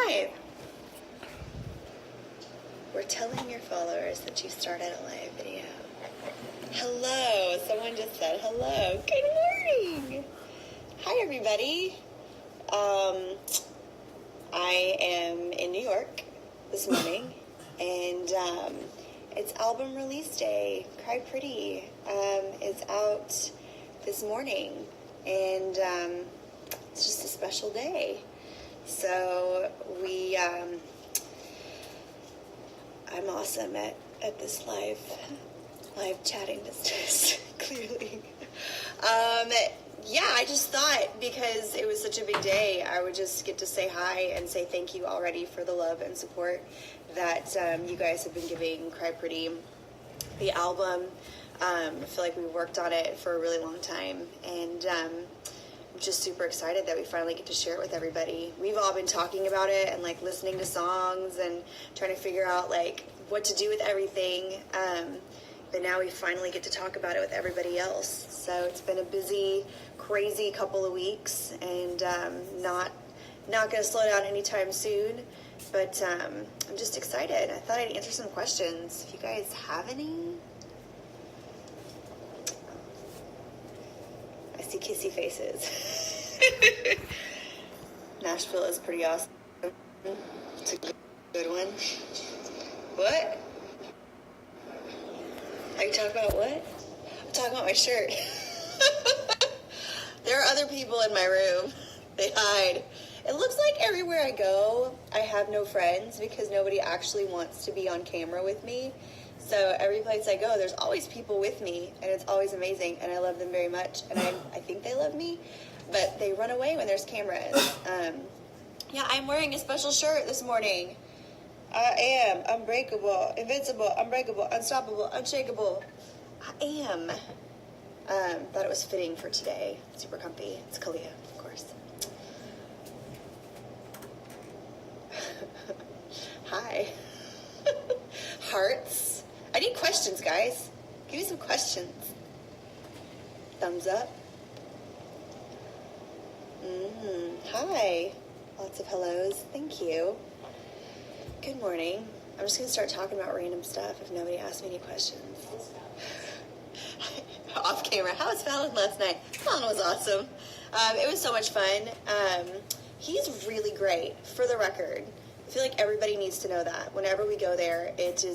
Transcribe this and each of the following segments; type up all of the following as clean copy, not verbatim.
live. We're telling your followers that you started a live video. Hello. Someone just said hello. Good morning. Hi, everybody. I am in New York this morning, and it's album release day. Cry Pretty is out this morning, and it's just a special day. So I'm awesome at this live chatting business, clearly. Yeah, I just thought because it was such a big day, I would just get to say hi and say thank you already for the love and support that you guys have been giving Cry Pretty, the album. I feel like we worked on it for a really long time, and I'm just super excited that we finally get to share it with everybody. We've all been talking about it and like listening to songs and trying to figure out like what to do with everything. But now we finally get to talk about it with everybody else. So it's been a busy, crazy couple of weeks, and not going to slow down anytime soon. But I'm just excited. I thought I'd answer some questions. If you guys have any. I see kissy faces. Nashville is pretty awesome. It's a good one. What? Are you talking about what? I'm talking about my shirt. There are other people in my room. They hide. It looks like everywhere I go, I have no friends because nobody actually wants to be on camera with me. So every place I go, there's always people with me, and it's always amazing, and I love them very much, and I think they love me, but they run away when there's cameras. Yeah, I'm wearing a special shirt this morning. I am unbreakable, invincible, unbreakable, unstoppable, unshakable. I am. Thought it was fitting for today. Super comfy. It's Kalia, of course. Hi. Hearts. I need questions, guys. Give me some questions. Thumbs up. Hi. Lots of hellos. Thank you. Good morning. I'm just going to start talking about random stuff if nobody asks me any questions. Off camera. How was Fallon last night? Fallon was awesome. It was so much fun. He's really great, for the record. I feel like everybody needs to know that. Whenever we go there, it's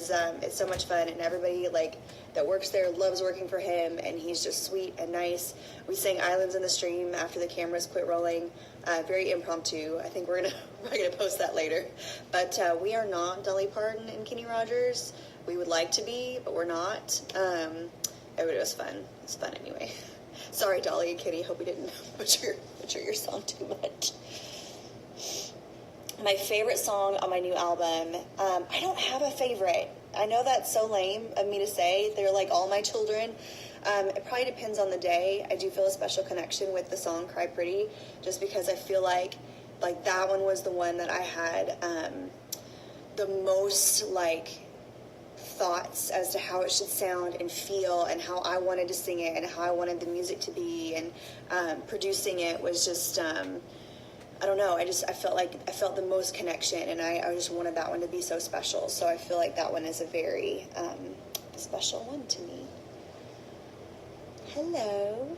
so much fun, and everybody like that works there loves working for him, and he's just sweet and nice. We sang Islands in the Stream after the cameras quit rolling. Very impromptu. I think we're gonna post that later. But we are not Dolly Parton and Kenny Rogers. We would like to be, but we're not. It was fun. It was fun anyway. Sorry, Dolly and Kenny. Hope we didn't butcher your song too much. My favorite song on my new album, I don't have a favorite. I know that's so lame of me to say. They're like all my children. It probably depends on the day. I do feel a special connection with the song Cry Pretty, just because I feel like that one was the one that I had the most like thoughts as to how it should sound and feel, and how I wanted to sing it, and how I wanted the music to be, and producing it was just I don't know, I felt like I felt the most connection, and I just wanted that one to be so special. So I feel like that one is a very special one to me. Hello.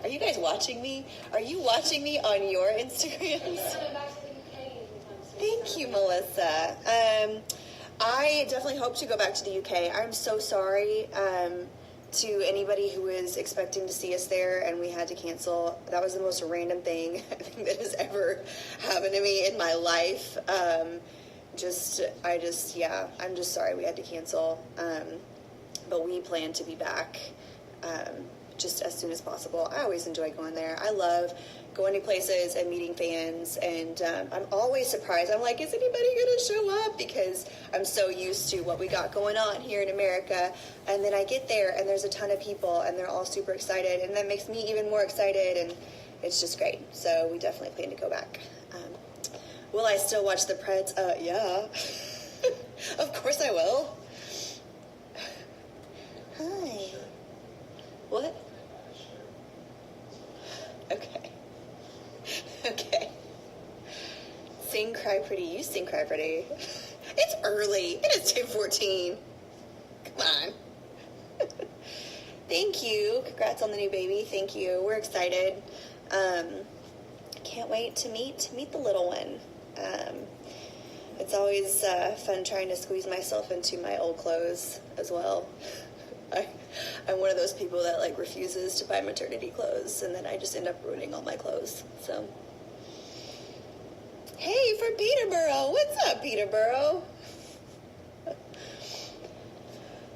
Are you guys watching me? Are you watching me on your Instagrams? Thank you, Melissa. I definitely hope to go back to the UK. I'm so sorry to anybody who was expecting to see us there and we had to cancel. That was the most random thing I think that has ever happened to me in my life. I'm just sorry we had to cancel. But we plan to be back just as soon as possible. I always enjoy going there. I love going to places and meeting fans, and I'm always surprised. I'm like, is anybody going to show up? Because I'm so used to what we got going on here in America, and then I get there and there's a ton of people and they're all super excited, and that makes me even more excited, and it's just great. So we definitely plan to go back. Will I still watch the Preds? Yeah. Of course I will. Hi. What? cry pretty. You sing cry pretty. It's early. It is 10:14. Come on. Thank you. Congrats on the new baby. Thank you. We're excited. Can't wait to meet the little one. It's always fun trying to squeeze myself into my old clothes as well. I'm one of those people that like refuses to buy maternity clothes, and then I just end up ruining all my clothes. So, hey, from Peterborough. What's up, Peterborough?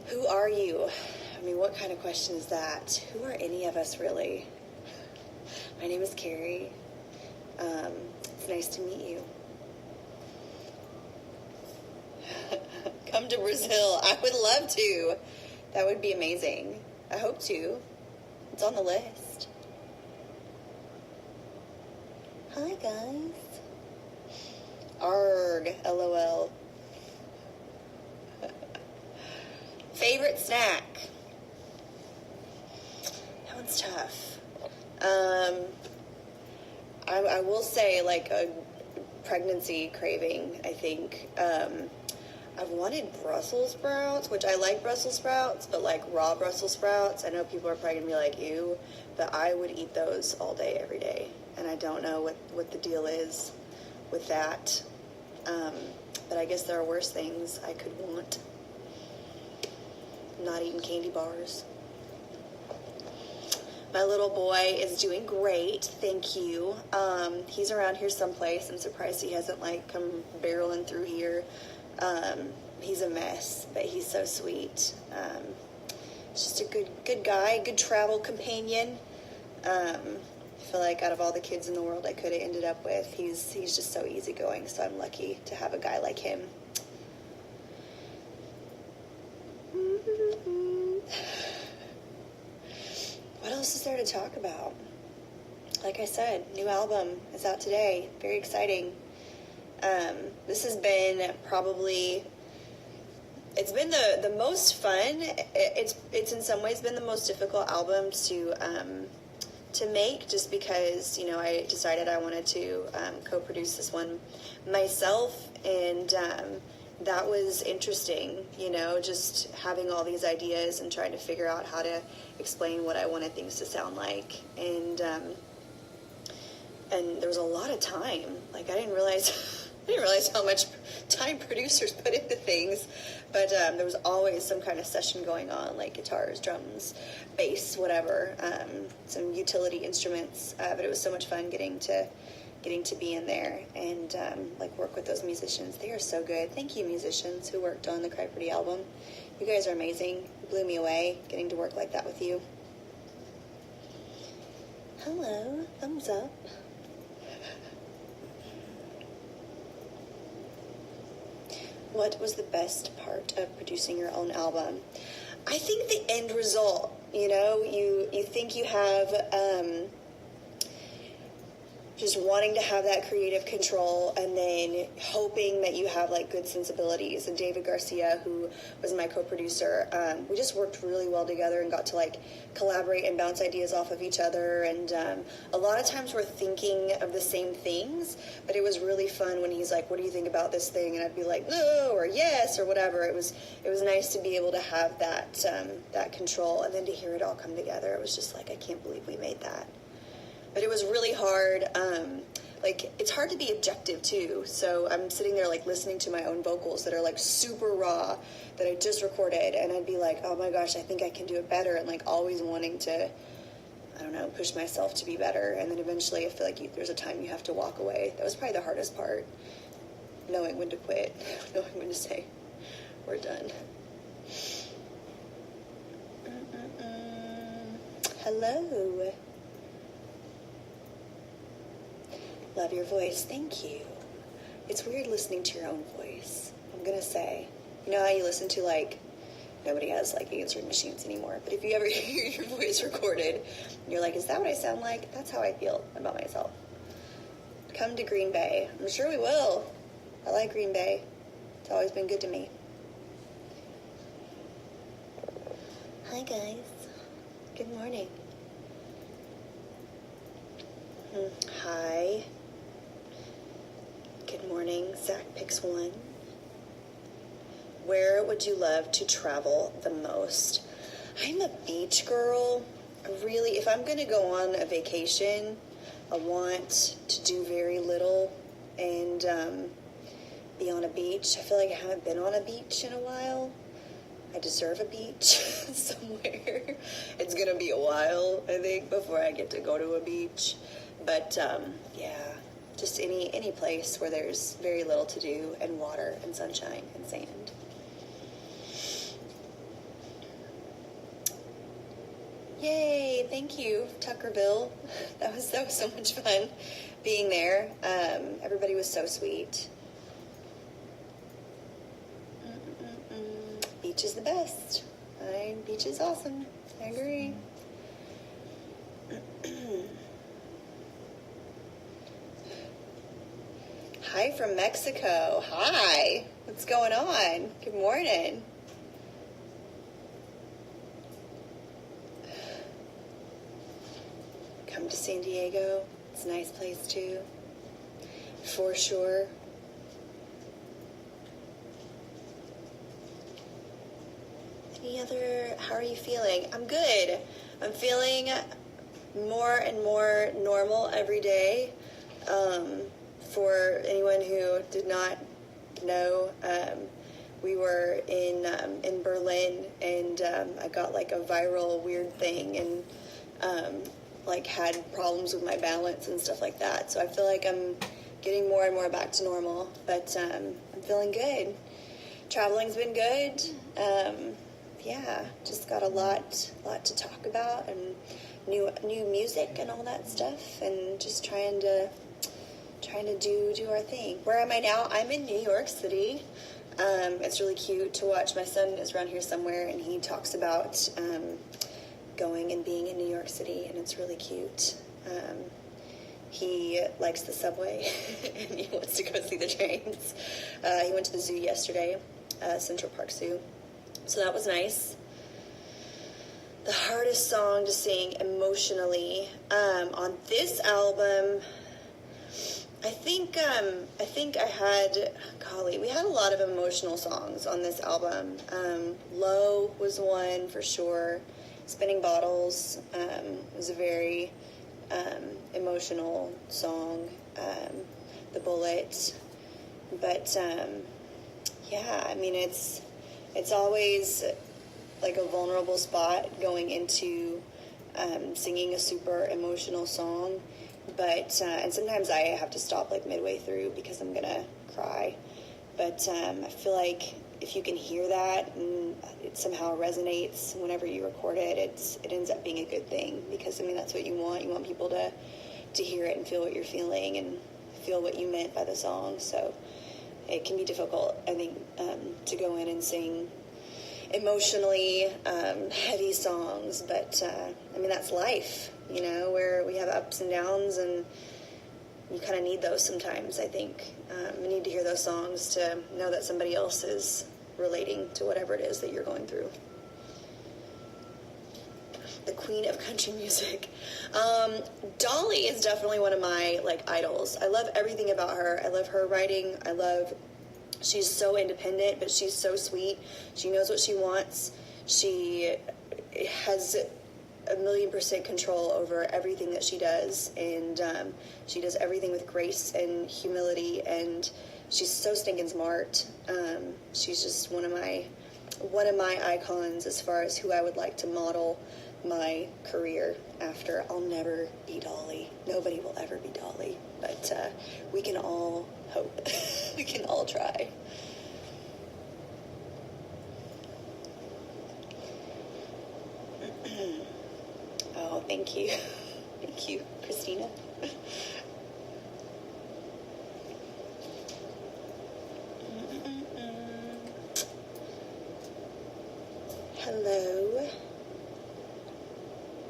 Who are you? I mean, what kind of question is that? Who are any of us, really? My name is Carrie. It's nice to meet you. Come to Brazil. I would love to. That would be amazing. I hope to. It's on the list. Hi, guys. Arg, LOL. Favorite snack? That one's tough. I will say, like, a pregnancy craving, I think. I've wanted Brussels sprouts, which I like Brussels sprouts, but like raw Brussels sprouts, I know people are probably gonna be like, ew, but I would eat those all day, every day. And I don't know what the deal is with that. But I guess there are worse things I could want. I'm not eating candy bars. My little boy is doing great, thank you. He's around here someplace. I'm surprised he hasn't like come barreling through here. He's a mess, but he's so sweet. Just a good guy, good travel companion. I feel like out of all the kids in the world I could have ended up with, he's just so easygoing, so I'm lucky to have a guy like him. What else is there to talk about? Like I said, new album is out today. Very exciting. This has been probably, it's been the most fun. It's in some ways been the most difficult album to make, just because, you know, I decided I wanted to co-produce this one myself, and that was interesting, you know, just having all these ideas and trying to figure out how to explain what I wanted things to sound like, and there was a lot of time. Like, I didn't realize how much time producers put into things, but there was always some kind of session going on, like guitars, drums, bass, whatever, some utility instruments, but it was so much fun getting to be in there and like work with those musicians. They are so good. Thank you, musicians who worked on the Cry Pretty album. You guys are amazing. You blew me away getting to work like that with you. Hello, thumbs up. What was the best part of producing your own album? I think the end result, you know, you think you have just wanting to have that creative control, and then hoping that you have like good sensibilities. And David Garcia, who was my co-producer, we just worked really well together and got to like collaborate and bounce ideas off of each other. And a lot of times we're thinking of the same things, but it was really fun when he's like, what do you think about this thing? And I'd be like, no, or yes, or whatever. It was nice to be able to have that control, and then to hear it all come together. It was just like, I can't believe we made that. But it was really hard. Like, it's hard to be objective too. So I'm sitting there like listening to my own vocals that are like super raw that I just recorded, and I'd be like, oh my gosh, I think I can do it better, and like always wanting to, I don't know, push myself to be better. And then eventually I feel like there's a time you have to walk away. That was probably the hardest part, knowing when to quit, knowing when to say, we're done. Hello. Love your voice. Thank you. It's weird listening to your own voice, I'm gonna say. You know how you listen to, like, nobody has like answering machines anymore, but if you ever hear your voice recorded and you're like, is that what I sound like? That's how I feel about myself. Come to Green Bay. I'm sure we will. I like Green Bay. It's always been good to me. Hi guys. Good morning. Hi. Good morning. Zach picks one. Where would you love to travel the most? I'm a beach girl. Really, if I'm going to go on a vacation, I want to do very little and be on a beach. I feel like I haven't been on a beach in a while. I deserve a beach somewhere. It's going to be a while, I think, before I get to go to a beach. But, yeah, just any place where there's very little to do and water and sunshine and sand. Yay, thank you, Tuckerville. That was so much fun being there. Everybody was so sweet. Beach is the best. Beach is awesome. I agree. Hi from Mexico. Hi. What's going on? Good morning. Come to San Diego. It's a nice place too. For sure. How are you feeling? I'm good. I'm feeling more and more normal every day. For anyone who did not know, we were in Berlin, and I got like a viral weird thing, and like had problems with my balance and stuff like that. So I feel like I'm getting more and more back to normal, but I'm feeling good. Traveling's been good. Yeah, just got a lot to talk about, and new music and all that stuff, and just trying to do our thing. Where am I now? I'm in New York City. It's really cute to watch. My son is around here somewhere, and he talks about going and being in New York City, and it's really cute. He likes the subway, and he wants to go see the trains. He went to the zoo yesterday, Central Park Zoo. So that was nice. The hardest song to sing emotionally on this album, I think I had, we had a lot of emotional songs on this album. Low was one for sure. Spinning Bottles was a very emotional song. The Bullet, but yeah, I mean it's always like a vulnerable spot going into singing a super emotional song, but and sometimes I have to stop like midway through because I'm gonna cry, but I feel like if you can hear that and it somehow resonates whenever you record it, it ends up being a good thing, because I mean that's what you want people to hear it and feel what you're feeling and feel what you meant by the song. So it can be difficult, I think, to go in and sing emotionally heavy songs, but I mean that's life, where we have ups and downs, and you kind of need those sometimes. I think you need to hear those songs to know that somebody else is relating to whatever it is that you're going through. The queen of country music. Dolly is definitely one of my idols. I love everything about her. I love her writing. She's so independent, but she's so sweet. She knows what she wants. She has 1,000,000% control over everything that she does, and she does everything with grace and humility, and she's so stinking smart. She's just one of my icons as far as who I would like to model my career after. I'll never be Dolly. Nobody will ever be Dolly, but we can all hope. We can all try. Oh, thank you. Thank you, Christina. Hello.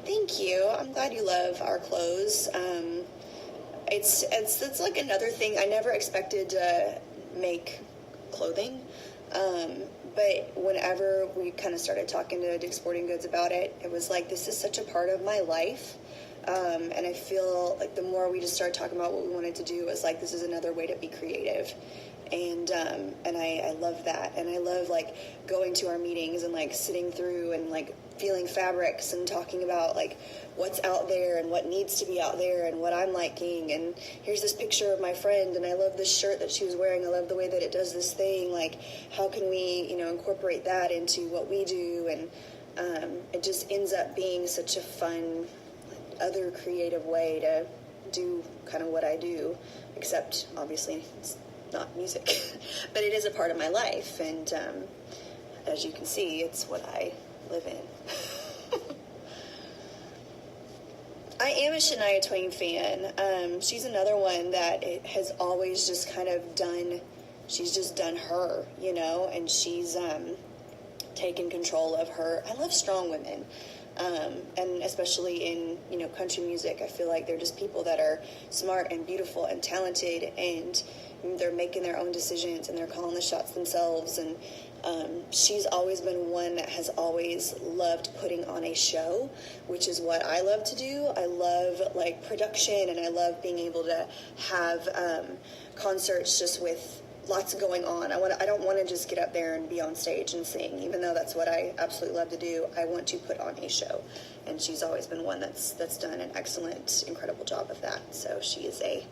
Thank you. I'm glad you love our clothes. It's like another thing. I never expected to make clothing, but whenever we kind of started talking to Dick's Sporting Goods about it, it was like, this is such a part of my life. And I feel like the more we just started talking about what we wanted to do, it was like, this is another way to be creative. And I love that. And I love like going to our meetings and like sitting through and like feeling fabrics and talking about like what's out there and what needs to be out there and what I'm liking. And here's this picture of my friend, and I love this shirt that she was wearing. I love the way that it does this thing. Like, how can we, incorporate that into what we do? And it just ends up being such a fun, other creative way to do kind of what I do, except obviously it's not music, but it is a part of my life. And as you can see, it's what I live in. I am a Shania Twain fan. She's another one that has always just kind of she's just done her, and she's taken control of her. I love strong women. And especially in, country music, I feel like they're just people that are smart and beautiful and talented, and they're making their own decisions and they're calling the shots themselves. And she's always been one that has always loved putting on a show, which is what I love to do. I love like production, and I love being able to have concerts just with lots going on. I don't want to just get up there and be on stage and sing, even though that's what I absolutely love to do. I want to put on a show, and she's always been one that's done an excellent, incredible job of that. So she is a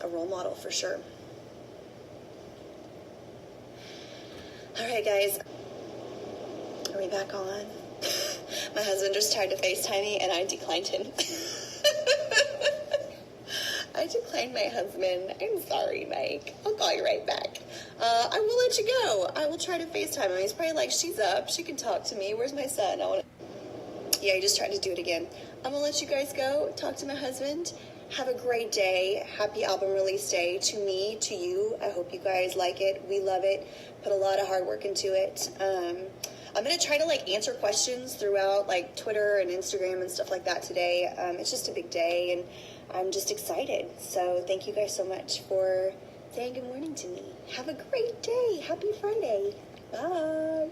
role model for sure. All right, guys, are we back on? My husband just tried to FaceTime me, and I declined him. I declined my husband. I'm sorry, Mike. I'll call you right back. I will let you go. I will try to FaceTime him. He's probably like, she's up. She can talk to me. Where's my son? Yeah, he just tried to do it again. I'm going to let you guys go. Talk to my husband. Have a great day. Happy album release day to me, to you. I hope you guys like it. We love it. Put a lot of hard work into it. I'm going to try to answer questions throughout Twitter and Instagram and stuff like that today. It's just a big day, and I'm just excited. So thank you guys so much for saying good morning to me. Have a great day. Happy Friday. Bye.